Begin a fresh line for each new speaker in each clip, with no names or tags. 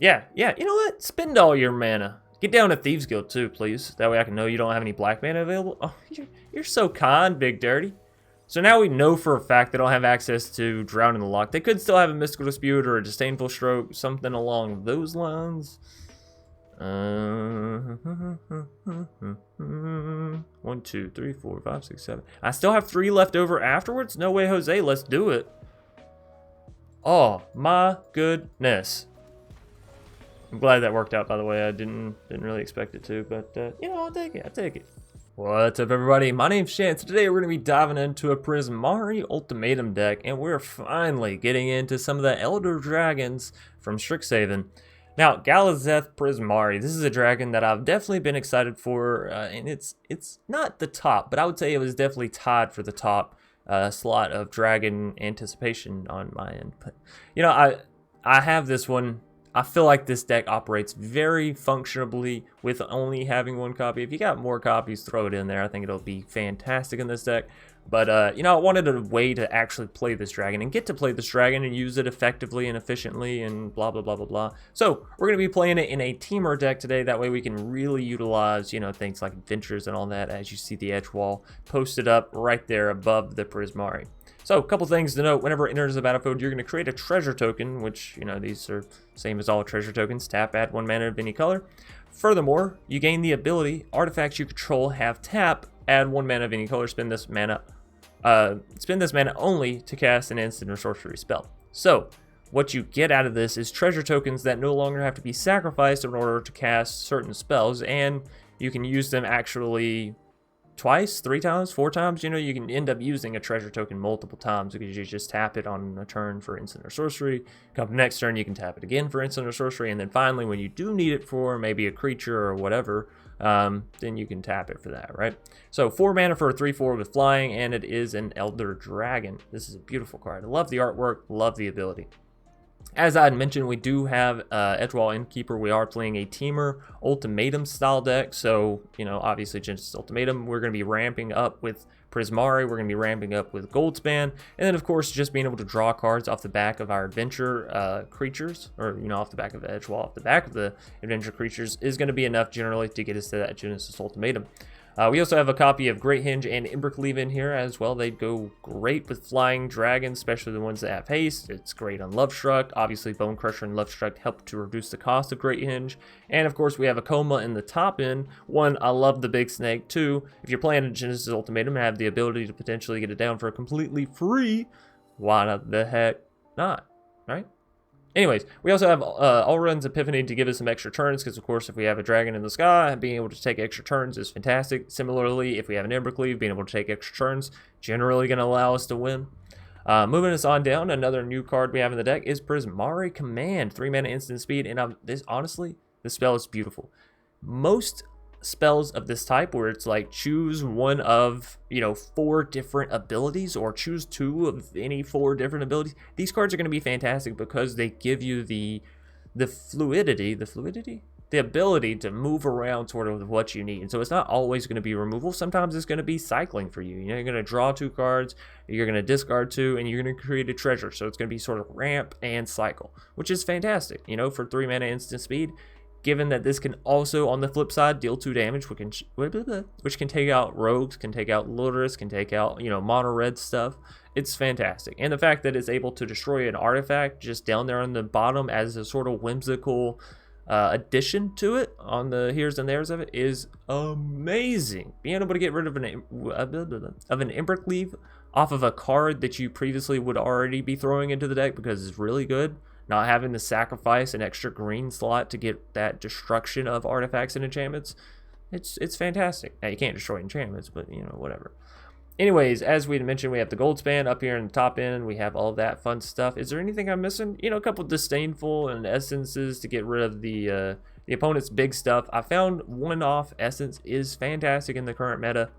Yeah, you know what? Spend all your mana. Get down to Thieves Guild too, please. That way I can know you don't have any black mana available. Oh, you're so kind, Big Dirty. So now we know for a fact they don't have access to Drown in the Loch. They could still have a Mystical Dispute or a Disdainful Stroke, something along those lines. 1, 2, 3, 4, 5, 6, 7. I still have 3 left over afterwards? No way, Jose. Let's do it. Oh, my goodness. I'm glad that worked out, by the way. I didn't really expect it to, but, you know, I'll take it. What's up, everybody? My name's Chance. Today we're going to be diving into a Prismari Ultimatum deck, and we're finally getting into some of the Elder Dragons from Strixhaven. Now, Galax Prismari, this is a dragon that I've definitely been excited for, and it's not the top, but I would say it was definitely tied for the top slot of dragon anticipation on my end. But, you know, I have this one. I feel like this deck operates very functionably with only having 1 copy. If you got more copies, throw it in there. I think it'll be fantastic in this deck. But, you know, I wanted a way to actually play this dragon and get to play this dragon and use it effectively and efficiently and blah, blah, blah, blah, blah. So we're going to be playing it in a teamer deck today. That way we can really utilize, you know, things like adventures and all that as you see the edge wall posted up right there above the Prismari. So, a couple things to note. Whenever it enters the battlefield, you're going to create a treasure token, which, you know, these are same as all treasure tokens. Tap, add 1 mana of any color. Furthermore, you gain the ability, artifacts you control have tap, add 1 mana of any color, spend this mana only to cast an instant or sorcery spell. So, what you get out of this is treasure tokens that no longer have to be sacrificed in order to cast certain spells, and you can use them actually twice, 3 times, 4 times. You know, you can end up using a treasure token multiple times because you just tap it on a turn for instant or sorcery. Come next turn, you can tap it again for instant or sorcery, and then finally, when you do need it for maybe a creature or whatever, then you can tap it for that, right? So 4 mana for a 3/4 with flying, and it is an Elder Dragon. This is a beautiful card. I love the artwork, love the ability. As I had mentioned, we do have Edgewall Innkeeper. We are playing a teamer Ultimatum style deck. So, you know, obviously Genesis Ultimatum. We're going to be ramping up with Prismari. We're going to be ramping up with Goldspan. And then, of course, just being able to draw cards off the back of our adventure creatures. Or, you know, off the back of the Edgewall, off the back of the adventure creatures is going to be enough generally to get us to that Genesis Ultimatum. We also have a copy of Great Hinge and Embercleave in here as well. They go great with flying dragons, especially the ones that have haste. It's great on Lovestruck. Obviously, Bone Crusher and Lovestruck help to reduce the cost of Great Hinge. And of course, we have a Coma in the top end. 1, I love the Big Snake. 2, if you're playing a Genesis Ultimatum and have the ability to potentially get it down for completely free, why not the heck not, right? Anyways, we also have Allrun's Epiphany to give us some extra turns, because of course if we have a dragon in the sky, being able to take extra turns is fantastic. Similarly, if we have an Embercleave, being able to take extra turns, generally going to allow us to win. Moving us on down, another new card we have in the deck is Prismari Command, 3 mana instant speed, and honestly, this spell is beautiful. Most spells of this type where it's like choose one of, you know, 4 different abilities or choose 2 of any 4 different abilities, these cards are going to be fantastic because they give you the ability to move around sort of what you need. And so it's not always going to be removal. Sometimes it's going to be cycling for you. You know, you're going to draw 2 cards, you're going to discard 2, and you're going to create a treasure. So it's going to be sort of ramp and cycle, which is fantastic, you know, for 3 mana instant speed. Given that this can also, on the flip side, deal 2 damage, which can take out rogues, can take out looters, can take out, you know, mono red stuff. It's fantastic. And the fact that it's able to destroy an artifact just down there on the bottom as a sort of whimsical addition to it on the here's and there's of it is amazing. Being able to get rid of an Embercleave off of a card that you previously would already be throwing into the deck because it's really good. Not having to sacrifice an extra green slot to get that destruction of artifacts and enchantments, it's fantastic. Now, you can't destroy enchantments, but, you know, whatever. Anyways, as we mentioned, we have the Goldspan up here in the top end. We have all that fun stuff. Is there anything I'm missing? You know, a couple Disdainful and Essences to get rid of the opponent's big stuff. I found 1-off Essence is fantastic in the current meta.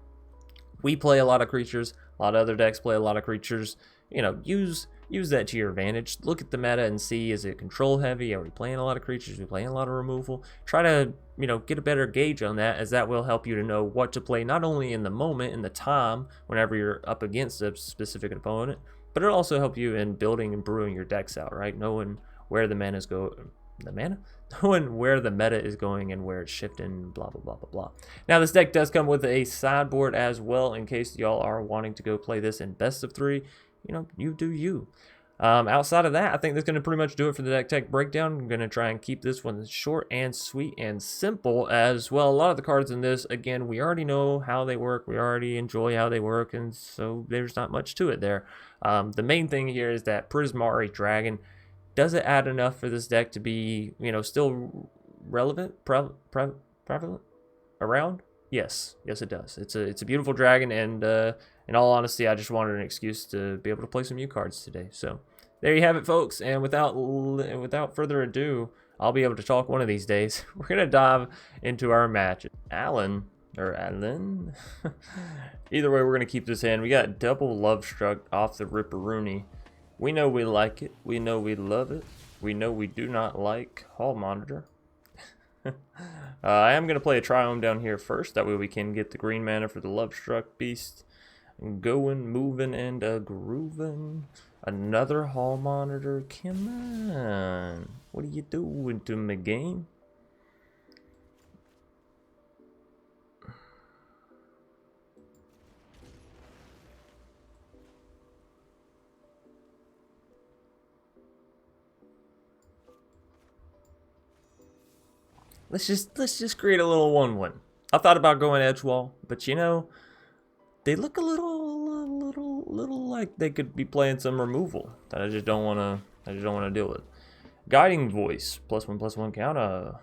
We play a lot of creatures. A lot of other decks play a lot of creatures. You know, use that to your advantage. Look at the meta and see, is it control heavy? Are we playing a lot of creatures? Are we playing a lot of removal? Try to, you know, get a better gauge on that, as that will help you to know what to play, not only in the moment, in the time, whenever you're up against a specific opponent, but it'll also help you in building and brewing your decks out, right? Knowing where the mana is the mana? Knowing where the meta is going and where it's shifting, blah, blah, blah, blah, blah. Now, this deck does come with a sideboard as well, in case y'all are wanting to go play this in best of 3. You know, you do you. Outside of that, I think that's going to pretty much do it for the deck tech breakdown. I'm going to try and keep this one short and sweet and simple as well. A lot of the cards in this, again, we already know how they work. We already enjoy how they work, and so there's not much to it there. The main thing here is that Prismari Dragon, does it add enough for this deck to be, you know, still relevant, prevalent, around? Yes, yes it does. It's a beautiful dragon, and in all honesty, I just wanted an excuse to be able to play some new cards today. So there you have it, folks. And without further ado, I'll be able to talk one of these days. We're gonna dive into our match. Alan. Either way, we're gonna keep this in. We got double Love Struck off the Ripperoonie. We know we like it. We know we love it. We know we do not like Hall Monitor. I am going to play a Triome down here first. That way we can get the green mana for the Love Struck Beast. Going, moving, and grooving. Another Hall Monitor. Come on. What are you doing to me, game? Let's just create a little 1/1. I thought about going edge wall, but you know, they look a little like they could be playing some removal that I just don't want to deal with. Guiding Voice, +1/+1 counter.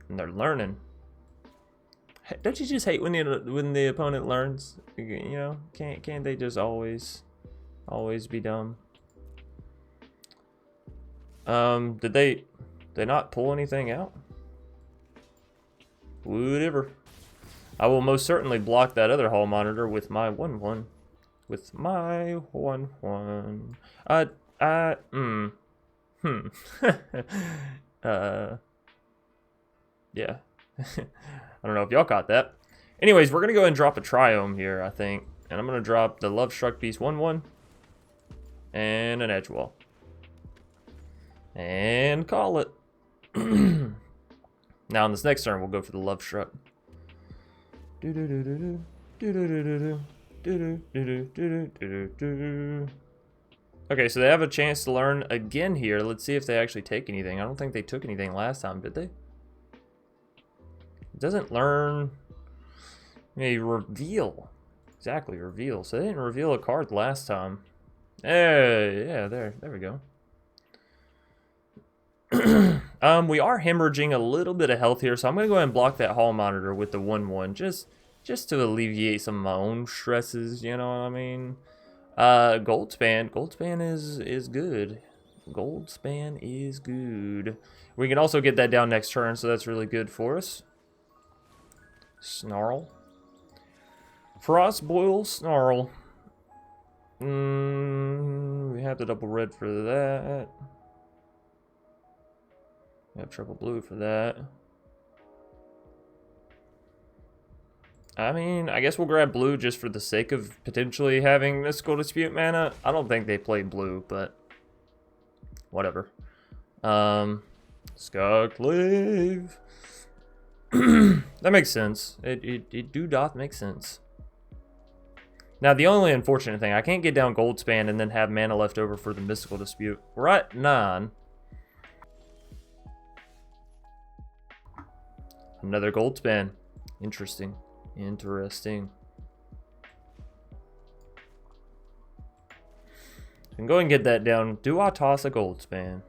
And they're learning. Don't you just hate when the opponent learns? You know, can't they just always be dumb? Did they not pull anything out? Whatever. I will most certainly block that other Hall Monitor with my 1/1. With my 1/1. Yeah. I don't know if y'all caught that. Anyways, we're gonna go ahead and drop a Triome here, I think. And I'm gonna drop the Love Struck Beast 1/1. And an edge wall. And call it. Now on this next turn, we'll go for the Love Struck. Okay, so they have a chance to learn again here. Let's see if they actually take anything. I don't think they took anything last time, did they? It doesn't learn. A reveal. Exactly, reveal. So they didn't reveal a card last time. Hey, yeah, there we go. We are hemorrhaging a little bit of health here, so I'm gonna go ahead and block that Hall Monitor with the 1/1, just to alleviate some of my own stresses. You know what I mean? Goldspan is good. Goldspan is good. We can also get that down next turn, so that's really good for us. Snarl. Frostboil Snarl. We have the double red for that. We have triple blue for that. I mean, I guess we'll grab blue just for the sake of potentially having Mystical Dispute mana. I don't think they play blue, but whatever. Scarclave. That makes sense. It doth make sense. Now, the only unfortunate thing, I can't get down Goldspan and then have mana left over for the Mystical Dispute. We're at 9. Another Goldspan. Interesting. Interesting. I can go and get that down. Do I toss a Goldspan?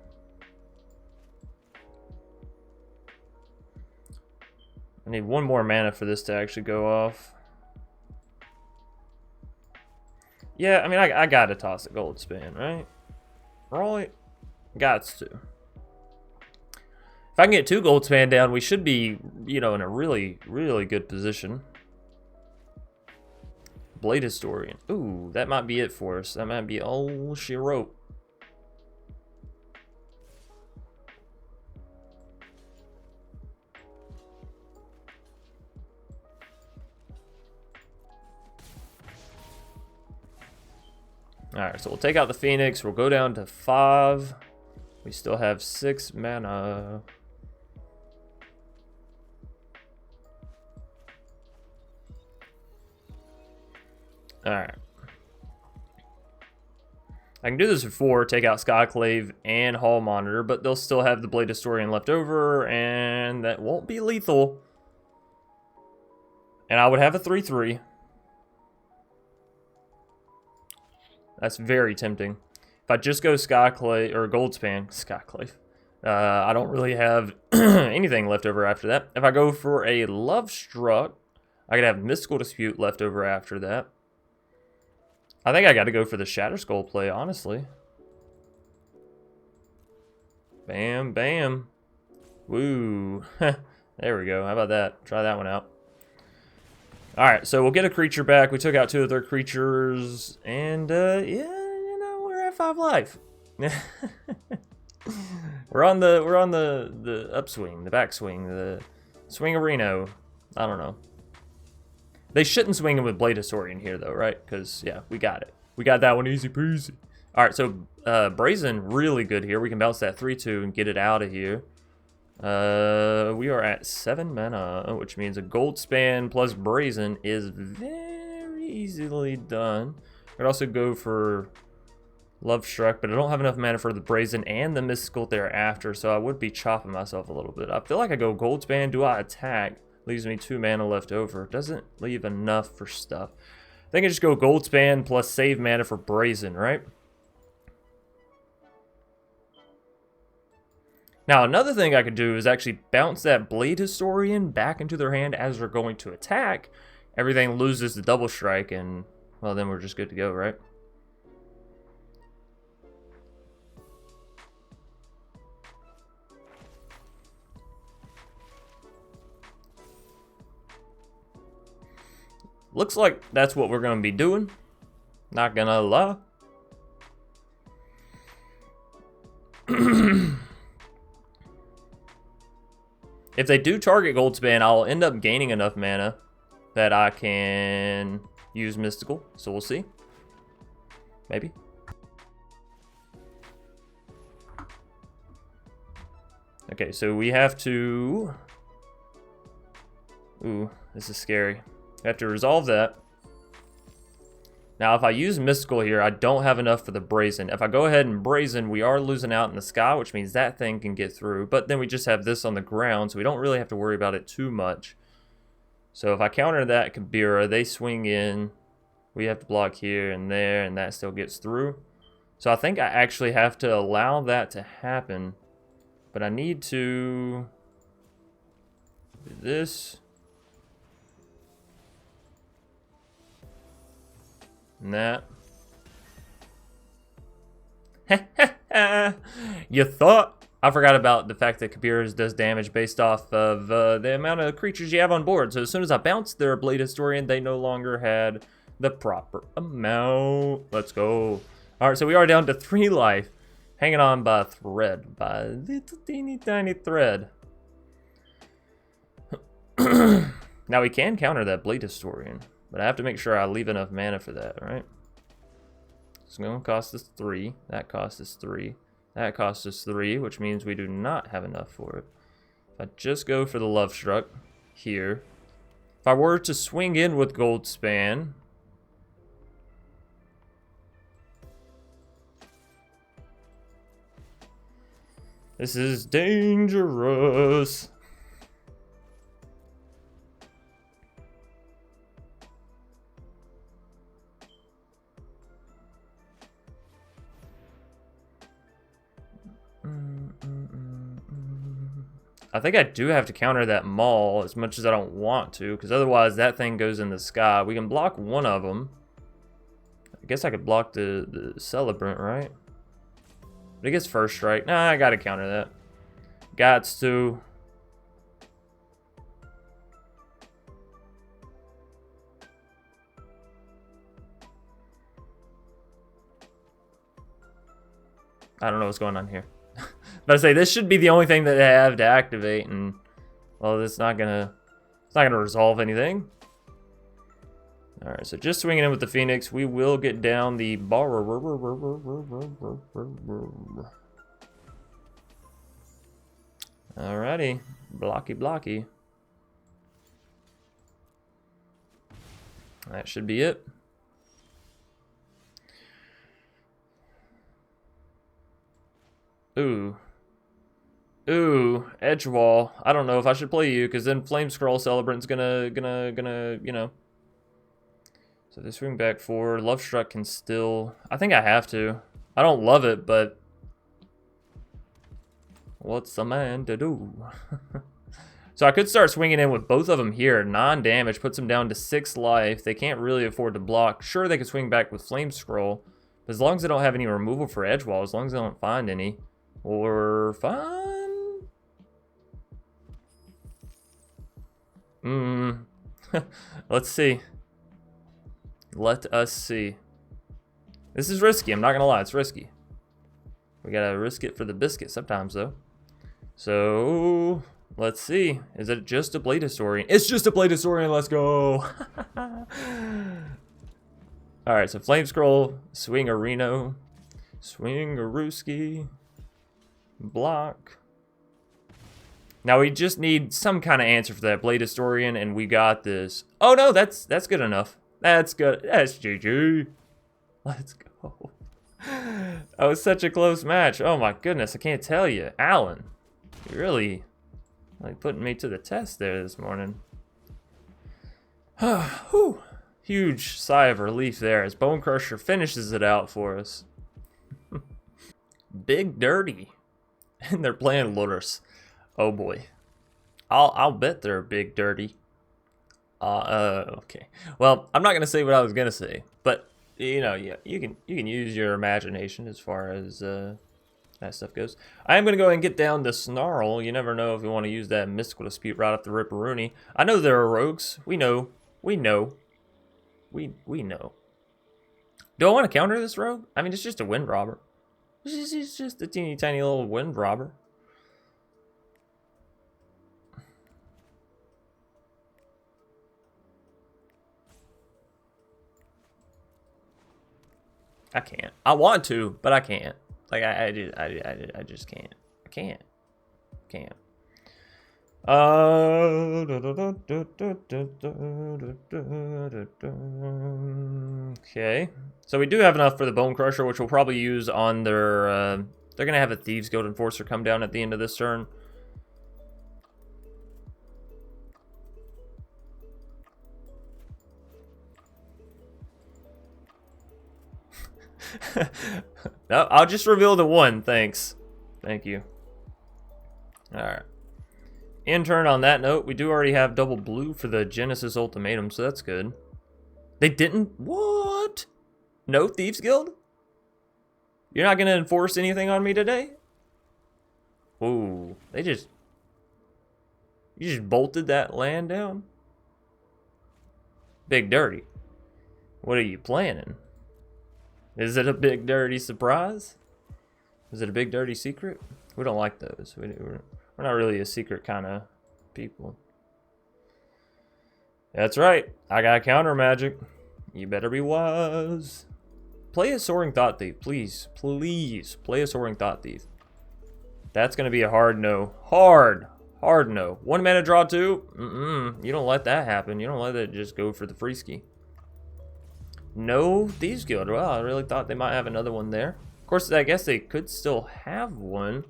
I need one more mana for this to actually go off. Yeah, I mean, I gotta toss a Goldspan, right? Right? Gots to. If I can get 2 Goldspan down, we should be, you know, in a really, really good position. Blade Historian. Ooh, that might be it for us. That might be all she wrote. Alright, so we'll take out the Phoenix. We'll go down to 5. We still have 6 mana. Alright. I can do this before, take out Skyclave and Hall Monitor, but they'll still have the Blade Historian left over, and that won't be lethal. And I would have a 3/3. That's very tempting. If I just go Skyclave, or Goldspan, Skyclave, I don't really have anything left over after that. If I go for a Love Struck, I could have Mystical Dispute left over after that. I think I got to go for the Shatter Skull play, honestly. Bam, bam. Woo. There we go. How about that? Try that one out. Alright, so we'll get a creature back. We took out 2 of their creatures. And, yeah, you know, we're at 5 life. we're on the upswing, the backswing, the swing-a-reno. I don't know. They shouldn't swing him with Blade Historian here, though, right? Because, yeah, we got it. We got that one easy peasy. All right, so Brazen, really good here. We can bounce that 3/2 and get it out of here. We are at 7 mana, which means a Goldspan plus Brazen is very easily done. I could also go for Love Struck, but I don't have enough mana for the Brazen and the Mystical thereafter, so I would be chopping myself a little bit. I feel like I go Goldspan. Do I attack? Leaves me 2 mana left over. Doesn't leave enough for stuff. I think I just go Goldspan plus save mana for Brazen, right? Now, another thing I could do is actually bounce that Blade Historian back into their hand as they're going to attack. Everything loses the double strike, and, well, then we're just good to go, right? Looks like that's what we're going to be doing. Not gonna lie. If they do target Goldspan, I'll end up gaining enough mana that I can use Mystical. So we'll see. Maybe. Okay, so we have to... Ooh, this is scary. We have to resolve that. Now, if I use Mystical here, I don't have enough for the Brazen. If I go ahead and Brazen, we are losing out in the sky, which means that thing can get through. But then we just have this on the ground, so we don't really have to worry about it too much. So if I counter that Kabira, they swing in. We have to block here and there, and that still gets through. So I think I actually have to allow that to happen. But I need to do this. And that. You thought? I forgot about the fact that Kabira's does damage based off of the amount of creatures you have on board. So as soon as I bounced their Blade Historian, they no longer had the proper amount. Let's go. Alright, so we are down to 3 life. Hanging on by a thread. By a little teeny tiny thread. Now we can counter that Blade Historian. But I have to make sure I leave enough mana for that, right? It's going to cost us 3. That costs us 3. That costs us 3, which means we do not have enough for it. If I just go for the Love Struck here. If I were to swing in with Goldspan. This is dangerous. I think I do have to counter that Maul as much as I don't want to, because otherwise that thing goes in the sky. We can block one of them. I guess I could block the Celebrant, right? But it gets first strike. Nah, I gotta counter that. Gots to. I don't know what's going on here. But I say this should be the only thing that they have to activate, and well, it's not gonna resolve anything. All right, so just swinging in with the Phoenix, we will get down the bar. Alrighty. Blocky, blocky. That should be it. Ooh. Ooh, edge wall. I don't know if I should play you, because then Flame Scroll Celebrant's gonna, you know. So they swing back 4. Love Struck can still... I think I have to. I don't love it, but... what's a man to do? So I could start swinging in with both of them here. Non-damage puts them down to 6 life. They can't really afford to block. Sure, they could swing back with Flame Scroll. But as long as they don't have any removal for edge wall, as long as they don't find any, we're fine. Let's see. Let us see. This is risky. I'm not going to lie. It's risky. We got to risk it for the biscuit sometimes, though. So, let's see. Is it just a Blade Historian? It's just a Blade Historian. Let's go. Alright, so Flame Scroll, Swing Arena, Swing Aruski, block. Now we just need some kind of answer for that Blade Historian, and we got this. Oh no, that's good enough. That's good. That's GG. Let's go. That was such a close match. Oh my goodness, I can't tell you. Alan, you're really like putting me to the test there this morning. Whew. Huge sigh of relief there as Bone Crusher finishes it out for us. Big Dirty. And they're playing Lotus. Oh boy. I'll bet they're Big Dirty. Okay. Well, I'm not gonna say what I was gonna say, but you know, yeah, you can use your imagination as far as that stuff goes. I am gonna go ahead and get down to Snarl. You never know if you want to use that Mystical Dispute right off the Ripperoonie. I know there are rogues. We know. We know. We know. Do I want to counter this rogue? I mean, it's just a wind robber. It's just a teeny tiny little wind robber. I can't. I want to, but I can't. Like I just can't. I can't. Can't. Okay. So we do have enough for the Bone Crusher, which we'll probably use on their they're gonna have a Thieves Guild Enforcer come down at the end of this turn. No, I'll just reveal the one, thanks. Thank you. Alright. In turn, on that note, we do already have double blue for the Genesis Ultimatum, so that's good. They didn't? What? No Thieves Guild? You're not going to enforce anything on me today? Ooh, they just... You just bolted that land down? Big Dirty. What are you planning? Is it a big dirty surprise? Is it a big dirty secret? We don't like those. We're not really a secret kind of people. That's right. I got counter magic. You better be wise. Play a Soaring Thought Thief, please. Please play a Soaring Thought Thief. That's going to be a hard no. Hard no. 1 mana draw 2? You don't let that happen. You don't let it just go for the free ski. No Thieves Guild. Well, I really thought they might have another one there. Of course, I guess they could still have one.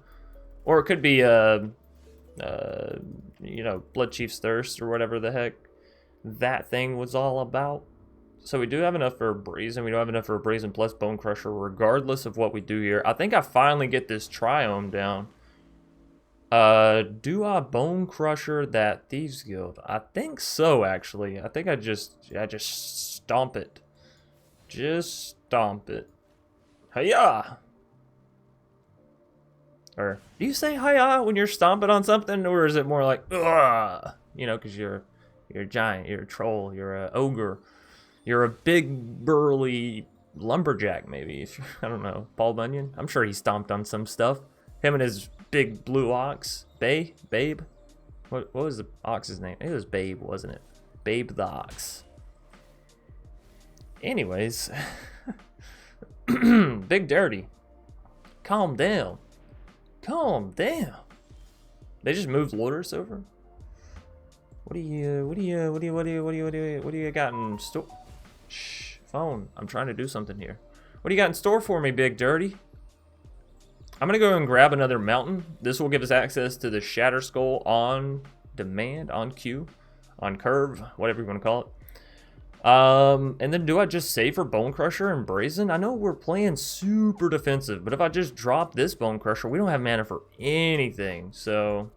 Or it could be, you know, Blood Chief's Thirst or whatever the heck that thing was all about. So we do have enough for a Brazen. We don't have enough for a Brazen plus Bone Crusher, regardless of what we do here. I think I finally get this Triome down. Do I Bone Crusher that Thieves Guild? I think so, actually. I think I just stomp it. Just stomp it. Hiya! Or do you say hiya when you're stomping on something, or is it more like ugh? You know, because you're a giant, you're a troll, you're a ogre, you're a big burly lumberjack, maybe. I don't know. Paul Bunyan. I'm sure he stomped on some stuff. Him and his big blue ox, Babe. What was the ox's name? It was Babe, wasn't it? Babe the ox. Anyways, Big Dirty, calm down. Calm down. They just moved Lourdes over? What do you got in store? Shh, phone. I'm trying to do something here. What do you got in store for me, Big Dirty? I'm gonna go and grab another mountain. This will give us access to the Shatter Skull on demand, on cue, on curve, whatever you want to call it. And then do I just save for Bone Crusher and Brazen? I know we're playing super defensive, but if I just drop this Bone Crusher, we don't have mana for anything. So,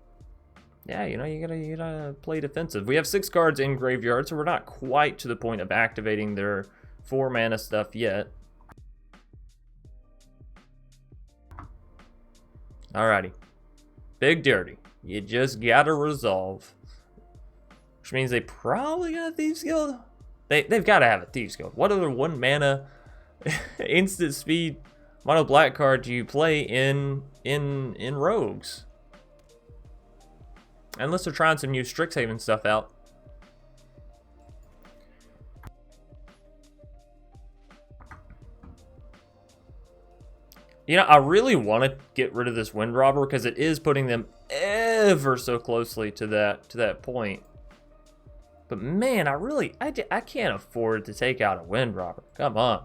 yeah, you know, you gotta play defensive. We have 6 cards in graveyard, so we're not quite to the point of activating their 4 mana stuff yet. Alrighty. Big Dirty. You just gotta resolve. Which means they probably got a Thieves Guild. They've got to have a Thieves Guild. What other 1 mana instant speed mono black card do you play in Rogues? Unless they're trying some new Strixhaven stuff out. You know, I really want to get rid of this Wind Robber because it is putting them ever so closely to that point. But man, I can't afford to take out a Wind Robber. Come on.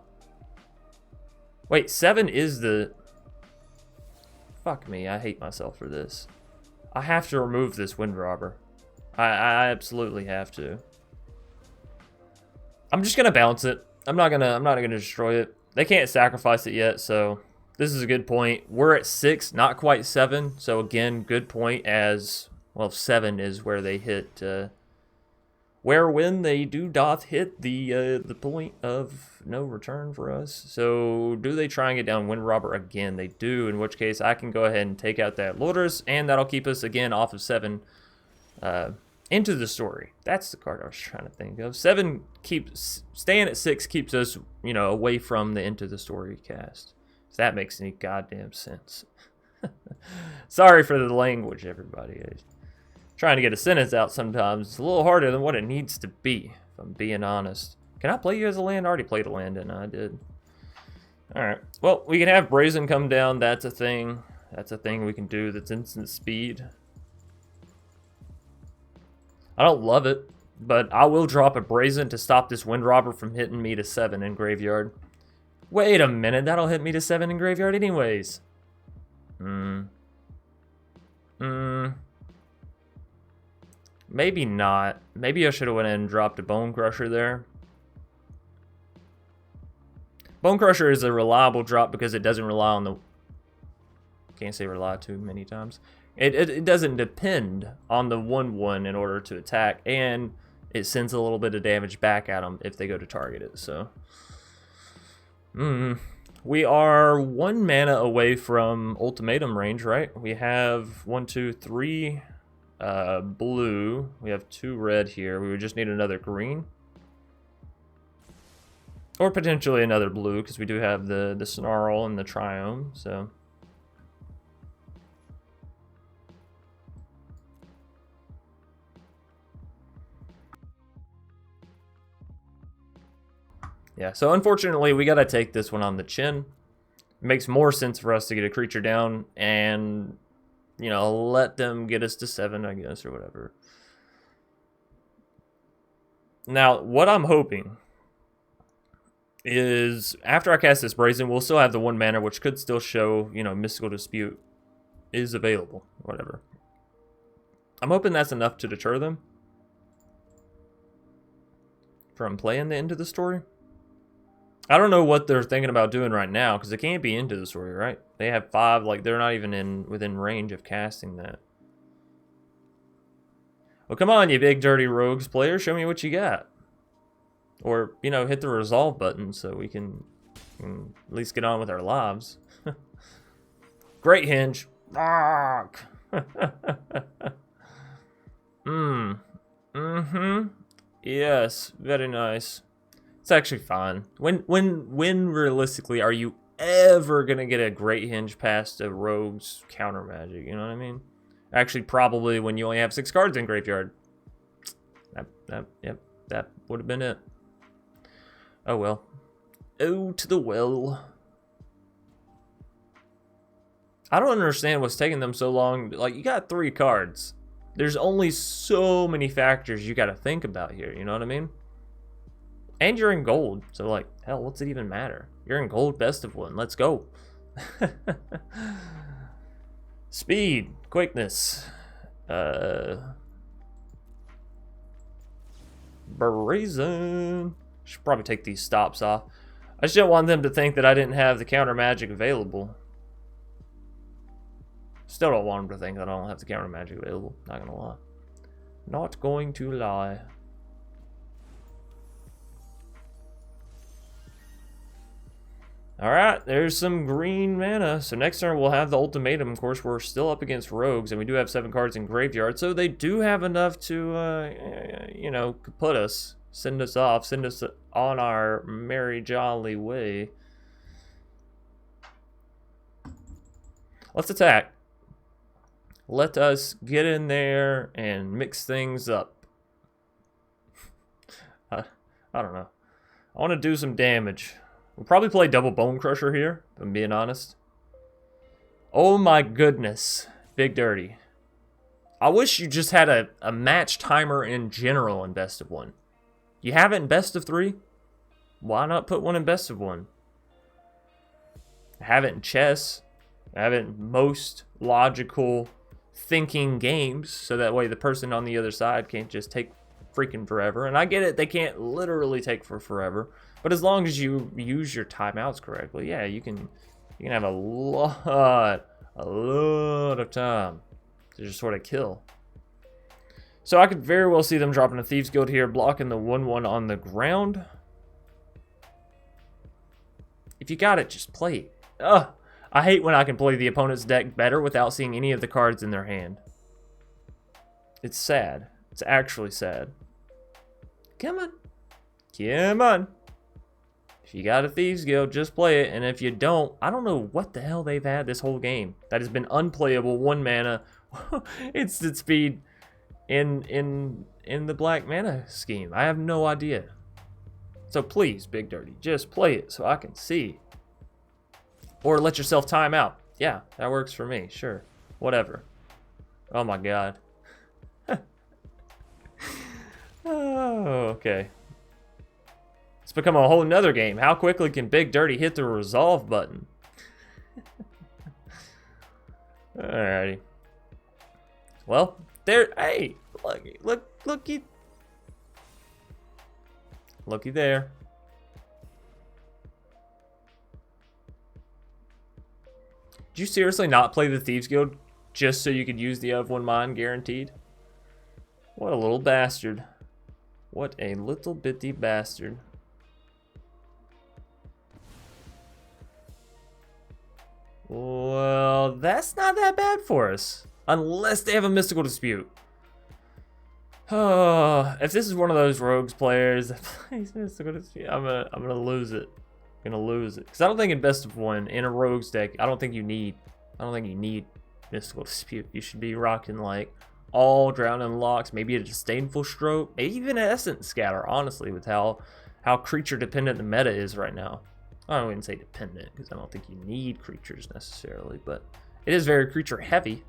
Wait, 7 is the... Fuck me, I hate myself for this. I have to remove this Wind Robber. I absolutely have to. I'm just gonna bounce it. I'm not gonna destroy it. They can't sacrifice it yet, so this is a good point. We're at 6, not quite 7. So again, good point as well. 7 is where they hit. When they do doth hit the point of no return for us. So do they try and get down Wind Robber again? They do, in which case I can go ahead and take out that Lourdes, and that'll keep us again off of 7 into the story. That's the card I was trying to think of. 7 keeps, staying at 6 keeps us, you know, away from the into the story cast. If that makes any goddamn sense. Sorry for the language, everybody. Trying to get a sentence out sometimes is a little harder than what it needs to be, if I'm being honest. Can I play you as a land? I already played a land, didn't I? I did. Alright. Well, we can have Brazen come down. That's a thing. That's a thing we can do that's instant speed. I don't love it, but I will drop a Brazen to stop this Wind Robber from hitting me to 7 in graveyard. Wait a minute, that'll hit me to 7 in graveyard anyways. Maybe not. Maybe I should have went in and dropped a Bone Crusher there. Bone Crusher is a reliable drop because it doesn't rely on the... Can't say rely too many times. It doesn't depend on the 1/1 in order to attack, and it sends a little bit of damage back at them if they go to target it, so... We are 1 mana away from Ultimatum range, right? We have 1, 2, 3... blue. We have 2 red here. We would just need another green. Or potentially another blue, because we do have the Snarl and the Triome, so... Yeah, so unfortunately, we gotta take this one on the chin. It makes more sense for us to get a creature down and... you know, let them get us to 7, I guess, or whatever. Now, what I'm hoping is after I cast this Brazen, we'll still have the 1 mana, which could still show, you know, Mystical Dispute is available, whatever. I'm hoping that's enough to deter them from playing the end of the story. I don't know what they're thinking about doing right now, because it can't be into the story, right? They have 5, like, they're not even within range of casting that. Well, come on, you big dirty Rogues player, show me what you got. Or, you know, hit the resolve button so we can at least get on with our lives. Great hinge. Yes, very nice. It's actually fine. When realistically are you ever gonna get a great hinge past a Rogue's counter magic? You know what I mean? Actually, probably when you only have 6 cards in graveyard. Yep, that would have been it. Oh well. Oh, to the well. I don't understand what's taking them so long. Like, you got 3 cards. There's only so many factors you got to think about here, you know what I mean? And you're in gold, so like, hell, what's it even matter? You're in gold, best of 1. Let's go. Speed, quickness, brazen. Should probably take these stops off. I just don't want them to think that I didn't have the counter magic available. Still don't want them to think that I don't have the counter magic available. Not gonna lie. Not going to lie. Alright, there's some green mana. So next turn we'll have the ultimatum. Of course, we're still up against rogues, and we do have 7 cards in graveyard. So they do have enough to, you know, put us, send us off, send us on our merry jolly way. Let's attack. Let us get in there and mix things up. I don't know. I want to do some damage. We'll probably play double Bone Crusher here, if I'm being honest. Oh my goodness. Big Dirty. I wish you just had a match timer in general in best of 1. You have it in best of 3? Why not put one in best of 1? Have it in chess. Have it in most logical thinking games, so that way the person on the other side can't just take freaking forever. And I get it, they can't literally take for forever, but as long as you use your timeouts correctly, yeah, you can have a lot of time to just sort of kill. So I could very well see them dropping a Thieves Guild here, blocking the 1/1 on the ground. If you got it, just play it. Ugh. I hate when I can play the opponent's deck better without seeing any of the cards in their hand. It's sad. It's actually sad. Come on. Come on. If you got a Thieves Guild, just play it. And if you don't, I don't know what the hell they've had this whole game that has been unplayable. 1 mana, instant speed in the black mana scheme. I have no idea. So please, Big Dirty, just play it so I can see. Or let yourself time out. Yeah, that works for me. Sure. Whatever. Oh my god. Oh, okay. It's become a whole nother game. How quickly can Big Dirty hit the resolve button? Alrighty. Well, there. Hey, looky there. Did you seriously not play the Thieves Guild just so you could use the of 1 Mind guaranteed? What a little bastard. What a little bitty bastard. Well, that's not that bad for us. Unless they have a Mystical Dispute. Oh, if this is one of those rogues players that plays Mystical Dispute, I'm gonna lose it. Gonna lose it, because I don't think in best of 1 in a rogues deck, I don't think you need Mystical Dispute. You should be rocking like all Drowning Locks, maybe a Disdainful Stroke, maybe even an Essence Scatter, honestly, with how creature dependent the meta is right now. I wouldn't say dependent, because I don't think you need creatures necessarily, but it is very creature heavy.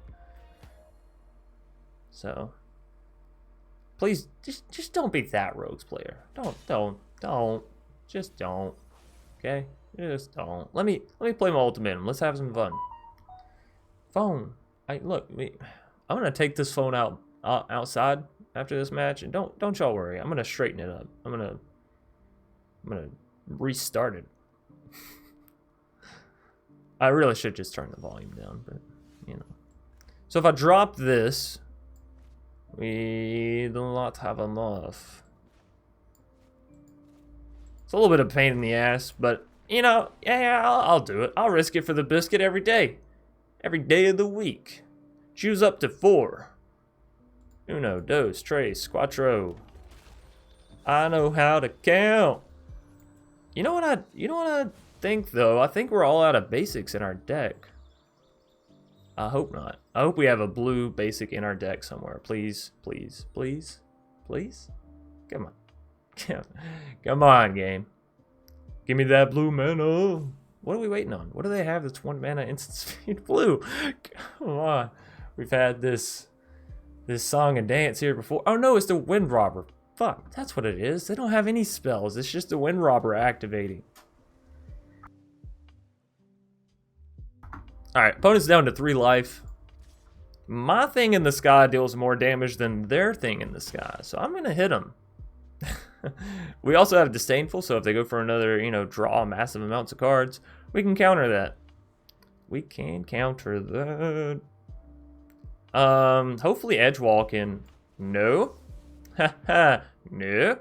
So please just don't be that rogues player. Don't. Just don't. Okay, just don't. Let me play my ultimatum. Let's have some fun. Phone. I'm gonna take this phone outside after this match, and don't y'all worry. I'm gonna straighten it up. I'm gonna restart it. I really should just turn the volume down, but you know. So if I drop this, we do not have enough. It's a little bit of a pain in the ass, but, you know, yeah, I'll do it. I'll risk it for the biscuit every day. Every day of the week. Choose up to 4. Uno, dos, tres, cuatro. I know how to count. You know what I think, though? I think we're all out of basics in our deck. I hope not. I hope we have a blue basic in our deck somewhere. Please, please, please, please. Come on. Come on, game. Give me that blue mana. What are we waiting on? What do they have that's 1 mana instant speed blue? Come on. We've had this song and dance here before. Oh no, it's the Wind Robber. Fuck, that's what it is. They don't have any spells. It's just the Wind Robber activating. Alright, opponent's down to 3 life. My thing in the sky deals more damage than their thing in the sky, so I'm gonna hit them. We also have Disdainful, so if they go for another, you know, draw massive amounts of cards, we can counter that. We can counter that. Hopefully Edgewall can... No. Haha, no.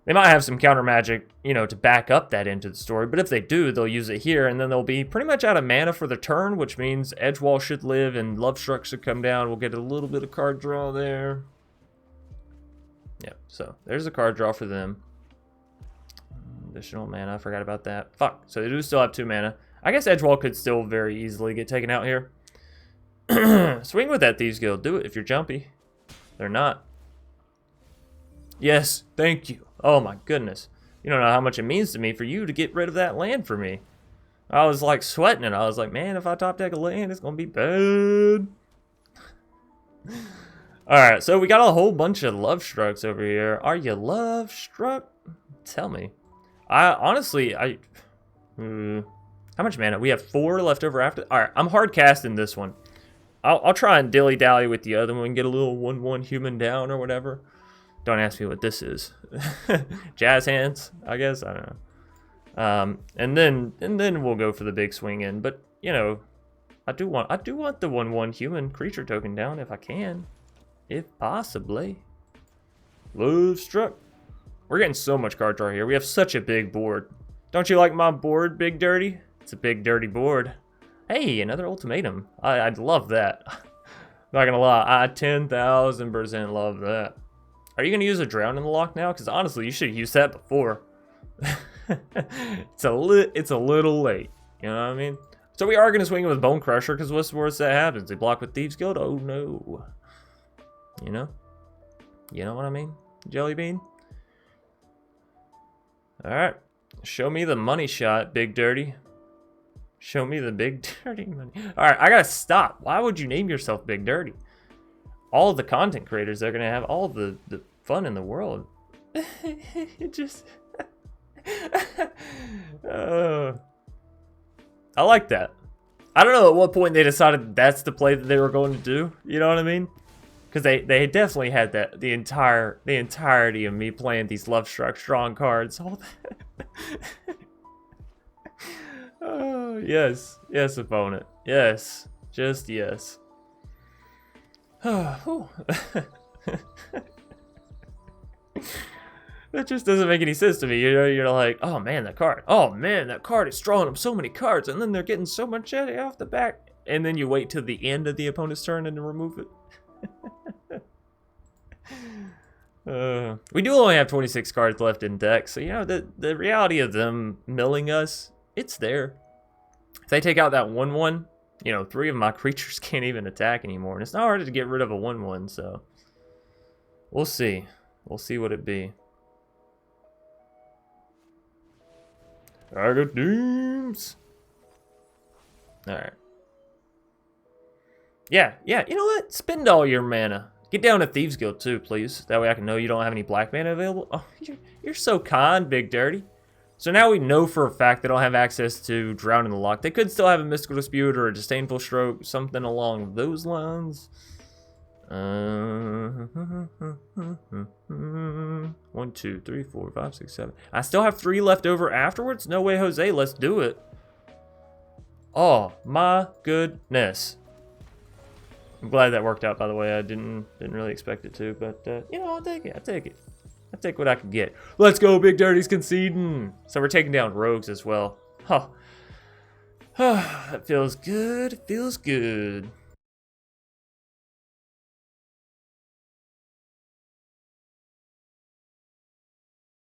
They might have some counter magic, you know, to back up that into the story, but if they do, they'll use it here, and then they'll be pretty much out of mana for the turn, which means Edgewall should live and Lovestruck should come down. We'll get a little bit of card draw there. Yep, so there's a card draw for them. Additional mana, I forgot about that. Fuck, so they do still have 2 mana. I guess Edgewall could still very easily get taken out here. Swing with that Thieves Guild, do it if you're jumpy. They're not. Yes, thank you. Oh my goodness. You don't know how much it means to me for you to get rid of that land for me. I was like sweating it. I was like, man, if I top deck a land, it's gonna be bad. Alright, so we got a whole bunch of Lovestrucks over here. Are you Lovestruck? Tell me. How much mana? We have 4 left over after. Alright, I'm hard casting this one. I'll try and dilly-dally with the other one and get a little 1/1 human down or whatever. Don't ask me what this is. Jazz hands, I guess. I don't know. And then we'll go for the big swing in. But you know, I do want the 1/1 human creature token down if I can, if possibly. Lovestruck. We're getting so much card draw here. We have such a big board. Don't you like my board, Big Dirty? It's a big dirty board. Hey, another ultimatum. I'd love that. Not gonna lie, I 10,000% love that. Are you gonna use a Drown in the Loch now? Because honestly, you should have used that before. It's a little late. You know what I mean? So we are gonna swing it with Bone Crusher, because what's the worst that happens? They block with Thieves Guild? Oh no. You know? You know what I mean? Jelly Bean? Alright. Show me the money shot, Big Dirty. Show me the Big Dirty money. Alright, I gotta stop. Why would you name yourself Big Dirty? All of the content creators are gonna have all the fun in the world. It just... I like that. I don't know at what point they decided that's the play that they were going to do. You know what I mean? Because they definitely had that the entirety of me playing these Lovestruck strong cards. All that. Oh yes, yes, opponent. Yes, just yes. That just doesn't make any sense to me. You know, you're like, oh man, that card. Oh man, that card is drawing them so many cards, and then they're getting so much off the back, and then you wait till the end of the opponent's turn and remove it. We do only have 26 cards left in deck, so you know the reality of them milling us, it's there. If they take out that 1/1, you know, 3 of my creatures can't even attack anymore, and it's not hard to get rid of a 1/1, so we'll see. We'll see what it be. I got Deems. Alright. Yeah, you know what? Spend all your mana. Get down to Thieves Guild too, please. That way I can know you don't have any black mana available. Oh, you're so kind, Big Dirty. So now we know for a fact they don't have access to Drown in the Loch. They could still have a Mystical Dispute or a Disdainful Stroke, something along those lines. 1, 2, 3, 4, 5, 6, 7. I still have 3 left over afterwards? No way, Jose. Let's do it. Oh my goodness. I'm glad that worked out, by the way. I didn't really expect it to, but you know, I'll take it. I'll take what I can get. Let's go, Big Dirty's conceding. So we're taking down rogues as well. Huh. That feels good. It feels good.